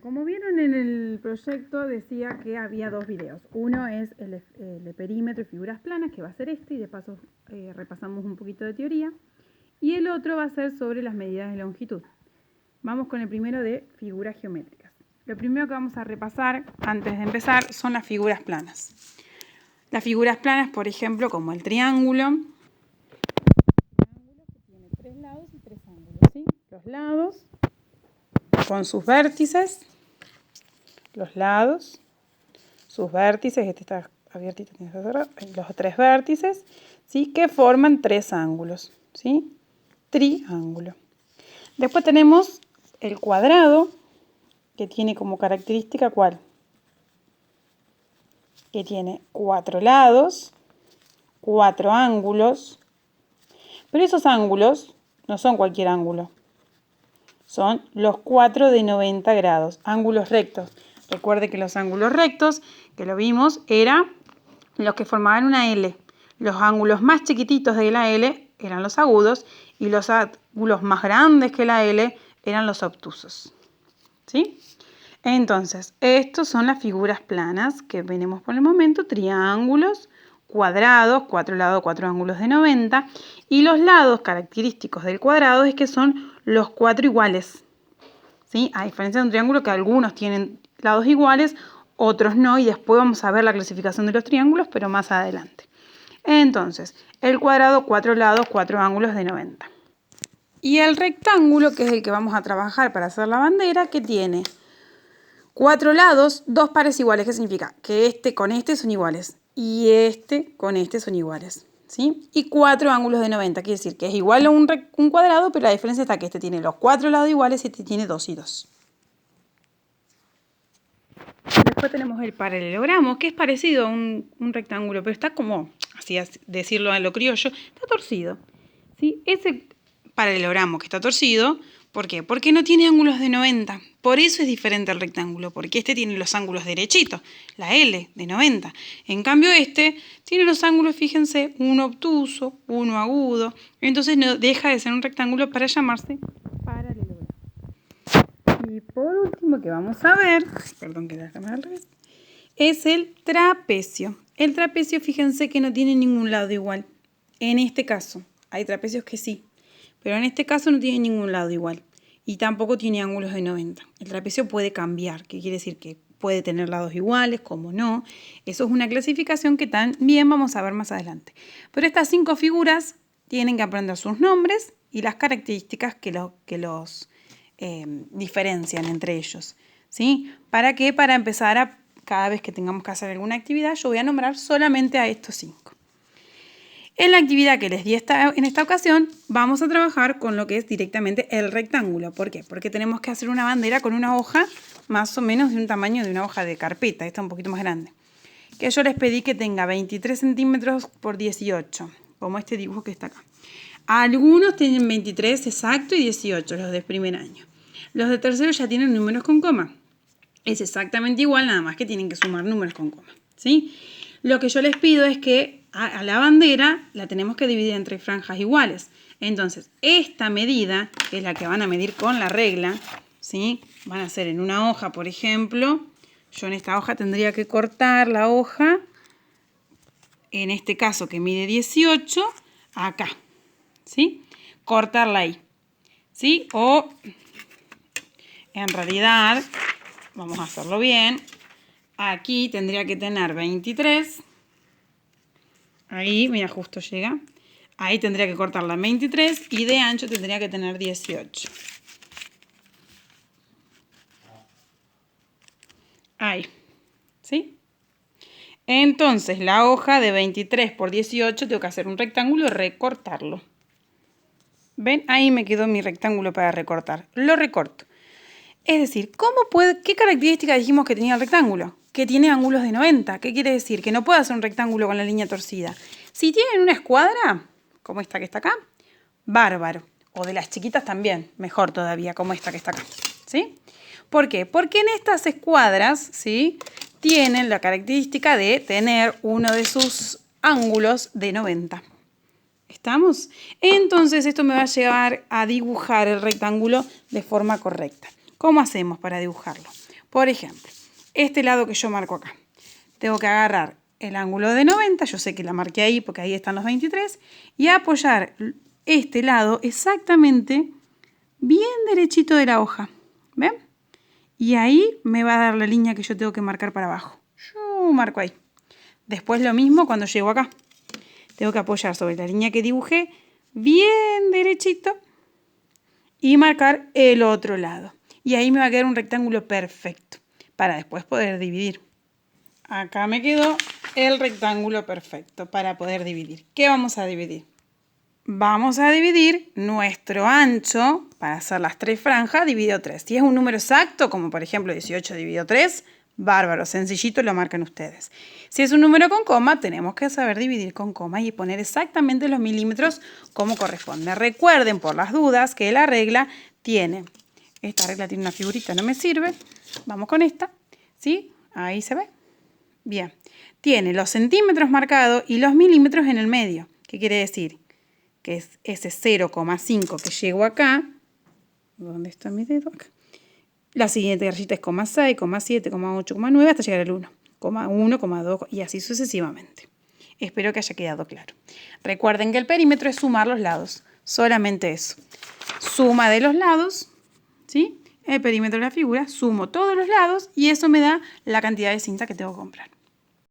Como vieron en el proyecto, decía que había dos videos. Uno es el de perímetro y figuras planas, que va a ser este, y de paso repasamos un poquito de teoría. Y el otro va a ser sobre las medidas de longitud. Vamos con el primero de figuras geométricas. Lo primero que vamos a repasar antes de empezar son las figuras planas. Las figuras planas, por ejemplo, como el triángulo. Que tiene 3 lados y 3 ángulos, ¿sí? Los lados con sus vértices, los lados, sus vértices, este está abiertito, tienes que cerrar, los 3 vértices, ¿sí? Que forman 3 ángulos, ¿sí? Triángulo. Después tenemos el cuadrado, que tiene como característica ¿cuál? Que tiene 4 lados, 4 ángulos, pero esos ángulos no son cualquier ángulo, son los 4 de 90 grados, ángulos rectos. Recuerde que los ángulos rectos, que lo vimos, eran los que formaban una L. Los ángulos más chiquititos de la L eran los agudos y los ángulos más grandes que la L eran los obtusos, ¿sí? Entonces, estos son las figuras planas que tenemos por el momento, triángulos, cuadrados, 4 lados, 4 ángulos de 90, y los lados característicos del cuadrado es que son los 4 iguales, ¿sí? A diferencia de un triángulo que algunos tienen lados iguales, otros no, y después vamos a ver la clasificación de los triángulos, pero más adelante. Entonces, el cuadrado, 4 lados, 4 ángulos de 90. Y el rectángulo, que es el que vamos a trabajar para hacer la bandera, que tiene 4 lados, 2 pares iguales. ¿Qué significa? Que este con este son iguales y este con este son iguales, ¿sí? Y 4 ángulos de 90, quiere decir que es igual a un cuadrado, pero la diferencia está que este tiene los 4 lados iguales y este tiene 2 y 2. Después tenemos el paralelogramo, que es parecido a un rectángulo, pero está como, así decirlo a lo criollo, está torcido, ¿sí? Ese paralelogramo que está torcido, ¿por qué? Porque no tiene ángulos de 90. Por eso es diferente al rectángulo, porque este tiene los ángulos derechitos, la L de 90. En cambio este tiene los ángulos, fíjense, uno obtuso, uno agudo. Entonces no deja de ser un rectángulo para llamarse paralelogramo. Y por último que vamos a ver, perdón que la cámara al revés, es el trapecio. El trapecio, fíjense que no tiene ningún lado igual. En este caso, hay trapecios que sí, pero en este caso no tiene ningún lado igual. Y tampoco tiene ángulos de 90. El trapecio puede cambiar, que quiere decir que puede tener lados iguales, como no. Eso es una clasificación que también vamos a ver más adelante. Pero estas 5 figuras tienen que aprender sus nombres y las características que los diferencian entre ellos, ¿sí? ¿Para qué? Para empezar cada vez que tengamos que hacer alguna actividad, yo voy a nombrar solamente a estos 5. En la actividad que les di en esta ocasión, vamos a trabajar con lo que es directamente el rectángulo. ¿Por qué? Porque tenemos que hacer una bandera con una hoja más o menos de un tamaño de una hoja de carpeta. Esta es un poquito más grande. Que yo les pedí que tenga 23 centímetros por 18, como este dibujo que está acá. Algunos tienen 23 exacto y 18, los de primer año. Los de tercero ya tienen números con coma. Es exactamente igual, nada más que tienen que sumar números con coma, ¿sí? Lo que yo les pido es que a la bandera la tenemos que dividir entre franjas iguales. Entonces, esta medida, que es la que van a medir con la regla, ¿sí? Van a hacer en una hoja, por ejemplo. Yo en esta hoja tendría que cortar la hoja, en este caso que mide 18, acá, ¿sí? Cortarla ahí, ¿sí? O, en realidad, vamos a hacerlo bien, aquí tendría que tener 23, ahí, mira, justo llega, ahí tendría que cortarla 23 y de ancho tendría que tener 18. Ahí, ¿sí? Entonces, la hoja de 23 por 18 tengo que hacer un rectángulo y recortarlo. ¿Ven? Ahí me quedó mi rectángulo para recortar. Lo recorto. Es decir, ¿qué característica dijimos que tenía el rectángulo? Que tiene ángulos de 90. ¿Qué quiere decir? Que no puedo hacer un rectángulo con la línea torcida. Si tienen una escuadra, como esta que está acá, bárbaro. O de las chiquitas también, mejor todavía, como esta que está acá, ¿sí? ¿Por qué? Porque en estas escuadras, ¿sí?, tienen la característica de tener uno de sus ángulos de 90. ¿Estamos? Entonces esto me va a llevar a dibujar el rectángulo de forma correcta. ¿Cómo hacemos para dibujarlo? Por ejemplo, este lado que yo marco acá. Tengo que agarrar el ángulo de 90, yo sé que la marqué ahí porque ahí están los 23, y apoyar este lado exactamente bien derechito de la hoja. ¿Ven? Y ahí me va a dar la línea que yo tengo que marcar para abajo. Yo marco ahí. Después lo mismo cuando llego acá. Tengo que apoyar sobre la línea que dibujé bien derechito y marcar el otro lado. Y ahí me va a quedar un rectángulo perfecto para después poder dividir. Acá me quedó el rectángulo perfecto para poder dividir. ¿Qué vamos a dividir? Vamos a dividir nuestro ancho para hacer las 3 franjas dividido 3. Si es un número exacto, como por ejemplo 18 dividido 3, bárbaro, sencillito, lo marcan ustedes. Si es un número con coma, tenemos que saber dividir con coma y poner exactamente los milímetros como corresponde. Recuerden, por las dudas, que la regla tiene, esta regla tiene una figurita, no me sirve. Vamos con esta, ¿sí? Ahí se ve. Bien, tiene los centímetros marcados y los milímetros en el medio. ¿Qué quiere decir? Que es ese 0,5 que llego acá. ¿Dónde está mi dedo? Acá. La siguiente rayita es 0,6, 0,7, 0,8, 0,9 hasta llegar al 1. 1, 2 y así sucesivamente. Espero que haya quedado claro. Recuerden que el perímetro es sumar los lados. Solamente eso. Suma de los lados, ¿sí? El perímetro de la figura, sumo todos los lados y eso me da la cantidad de cinta que tengo que comprar.